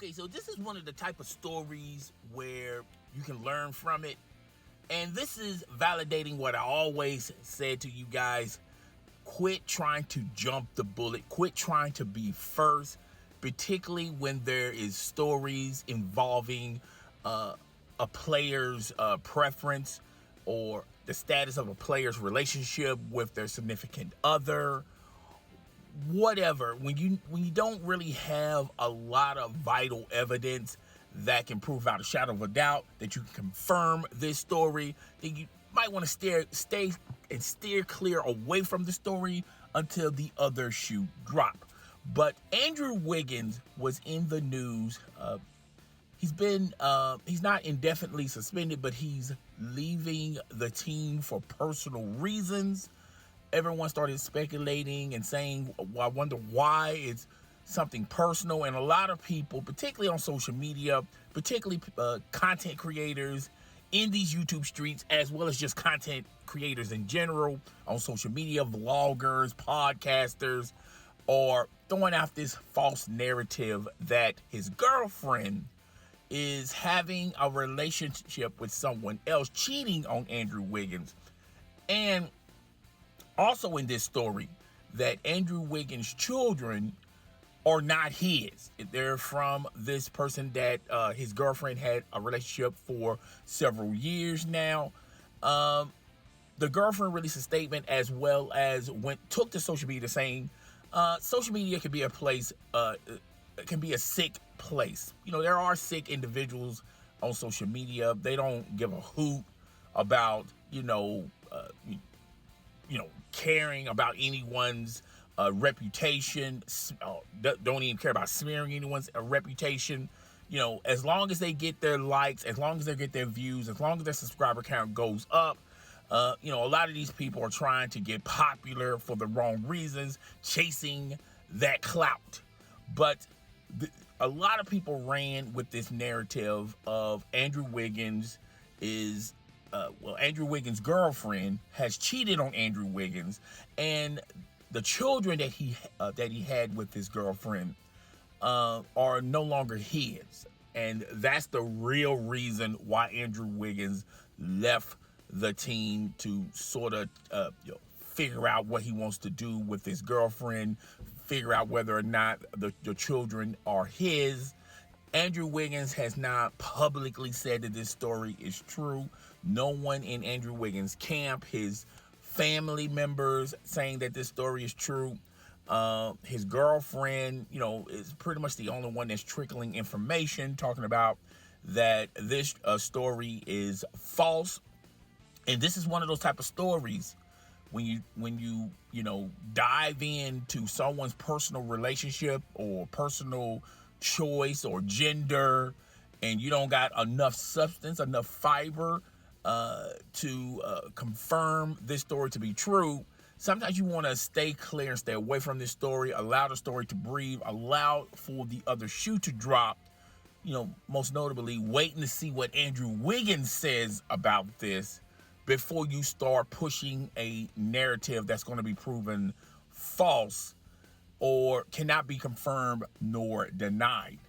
Okay, so this is one of the type of stories where you can learn from it. And this is validating what I always said to you guys. Quit trying to jump the bullet. Quit trying to be first, particularly when there is stories involving a player's preference or the status of a player's relationship with their significant other. Whatever, when you don't really have a lot of vital evidence that can prove without a shadow of a doubt that you can confirm this story, then you might want to steer clear away from the story until the other shoe drop. But Andrew Wiggins was in the news. He's not indefinitely suspended, but he's leaving the team for personal reasons. Everyone started speculating and saying, well, I wonder why. It's something personal. And a lot of people, particularly on social media, particularly content creators in these YouTube streets, as well as just content creators in general on social media, vloggers, podcasters, are throwing out this false narrative that his girlfriend is having a relationship with someone else, cheating on Andrew Wiggins. And also in this story, that Andrew Wiggins' children are not his. They're from this person that his girlfriend had a relationship for several years now. The girlfriend released a statement, as well as took to social media saying, social media can be a place, it can be a sick place. You know, there are sick individuals on social media. They don't give a hoot about, caring about anyone's reputation. Don't even care about smearing anyone's reputation. As long as they get their likes, as long as they get their views, as long as their subscriber count goes up. A lot of these people are trying to get popular for the wrong reasons, chasing that clout. But a lot of people ran with this narrative of Andrew Wiggins Andrew Wiggins' girlfriend has cheated on Andrew Wiggins, and the children that he had with his girlfriend are no longer his, and that's the real reason why Andrew Wiggins left the team, to sort of figure out what he wants to do with his girlfriend, figure out whether or not the children are his. Andrew Wiggins has not publicly said that this story is true. No one in Andrew Wiggins' camp, his family members, saying that this story is true. His girlfriend, is pretty much the only one that's trickling information, talking about that this story is false. And this is one of those type of stories when you dive into someone's personal relationship or personal choice or gender, and you don't got enough substance, enough fiber to confirm this story to be true. Sometimes you want to stay clear and stay away from this story, allow the story to breathe, allow for the other shoe to drop. Most notably, waiting to see what Andrew Wiggins says about this before you start pushing a narrative that's going to be proven false or cannot be confirmed nor denied.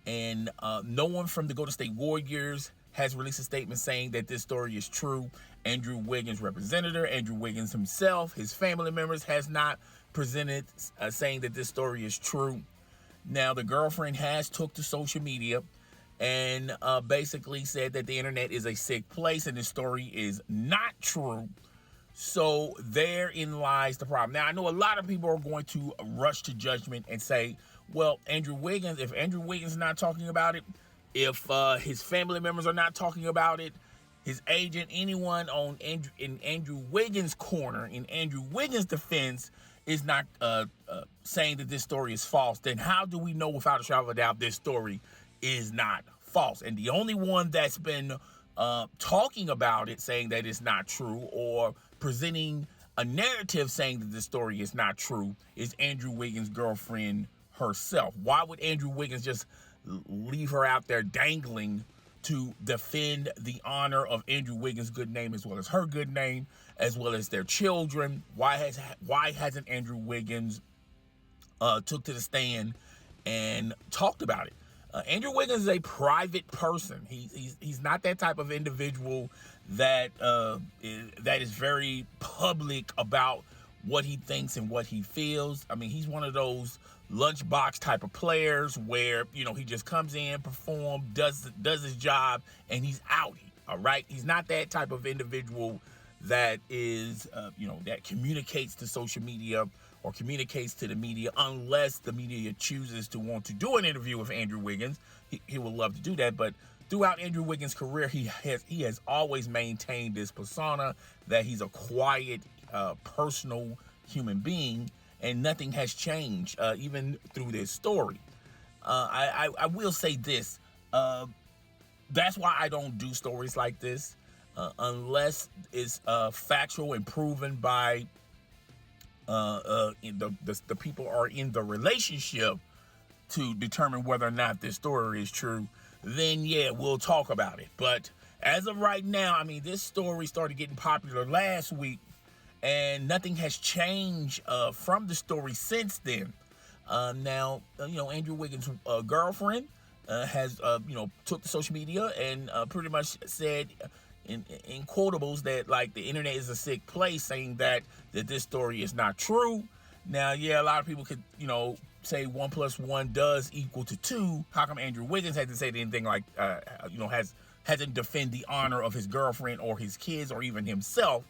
And no one from the Golden State Warriors has released a statement saying that this story is true. Andrew Wiggins' representative, Andrew Wiggins himself, his family members, has not presented saying that this story is true. Now, the girlfriend has took to social media and basically said that the internet is a sick place and this story is not true. So therein lies the problem. Now, I know a lot of people are going to rush to judgment and say, well, if Andrew Wiggins is not talking about it, if his family members are not talking about it, his agent, anyone in Andrew Wiggins' corner, in Andrew Wiggins' defense, is not saying that this story is false, then how do we know without a shadow of a doubt this story is not false? And the only one that's been talking about it, saying that it's not true, or presenting a narrative saying that this story is not true, is Andrew Wiggins' girlfriend herself. Why would Andrew Wiggins just leave her out there dangling to defend the honor of Andrew Wiggins' good name, as well as her good name, as well as their children? Why hasn't Andrew Wiggins took to the stand and talked about it? Andrew Wiggins is a private person. He's not that type of individual that that is very public about what he thinks and what he feels. I mean, he's one of those lunchbox type of players where, you know, he just comes in, performs, does his job, and he's out. All right, he's not that type of individual that is, you know, that communicates to social media or communicates to the media, unless the media chooses to want to do an interview with Andrew Wiggins. He would love to do that, but throughout Andrew Wiggins' career, he has always maintained this persona that he's a quiet, personal human being, and nothing has changed, even through this story. I will say this. That's why I don't do stories like this unless it's factual and proven by the people are in the relationship to determine whether or not this story is true. Then yeah, we'll talk about it. But as of right now, I mean, this story started getting popular last week, and nothing has changed from the story since then. Now, you know, Andrew Wiggins' girlfriend has, you know, took to social media and pretty much said in quotables that, like, the internet is a sick place, saying that this story is not true. Now, yeah, a lot of people could, you know, say 1 + 1 does equal to 2. How come Andrew Wiggins hasn't said anything like, you know, hasn't defended the honor of his girlfriend or his kids or even himself?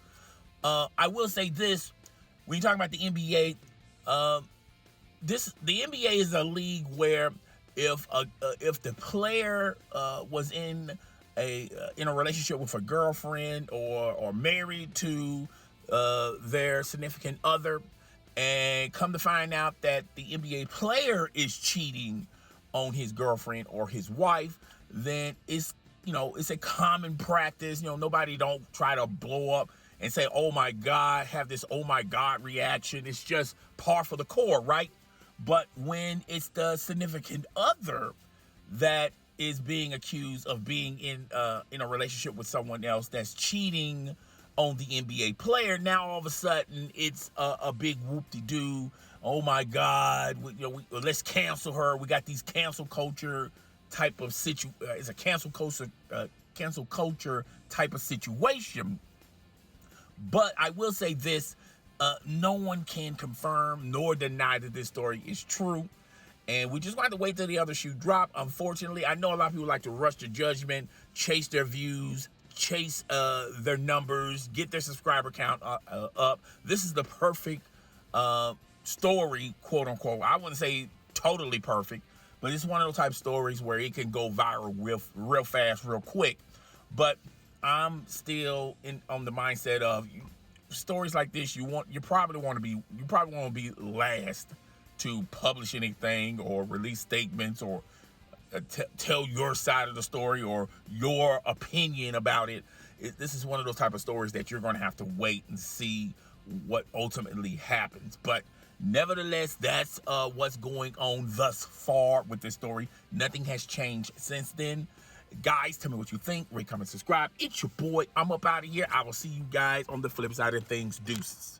I will say this: when you talk about the NBA, the NBA is a league where if the player was in a relationship with a girlfriend or married to their significant other, and come to find out that the NBA player is cheating on his girlfriend or his wife, then it's, you know, it's a common practice. You know, nobody don't try to blow up and say, oh my God, have this oh my God reaction. It's just par for the course, right? But when it's the significant other that is being accused of being in a relationship with someone else that's cheating on the NBA player, now all of a sudden it's a big whoop-de-doo. Oh my God, let's cancel her. We got these cancel culture type of it's a cancel culture type of situation. But I will say this: no one can confirm nor deny that this story is true. And we just want to wait till the other shoe drop. Unfortunately, I know a lot of people like to rush to judgment, chase their views, chase their numbers, get their subscriber count up. This is the perfect story, quote unquote. I wouldn't say totally perfect, but it's one of those type of stories where it can go viral real fast, real quick. But I'm still on the mindset of stories like this. You probably want to be last to publish anything or release statements or tell your side of the story or your opinion about it. This is one of those type of stories that you're going to have to wait and see what ultimately happens. But nevertheless, that's what's going on thus far with this story. Nothing has changed since then. Guys, tell me what you think. Rate, comment, subscribe. It's your boy. I'm up out of here. I will see you guys on the flip side of things. Deuces.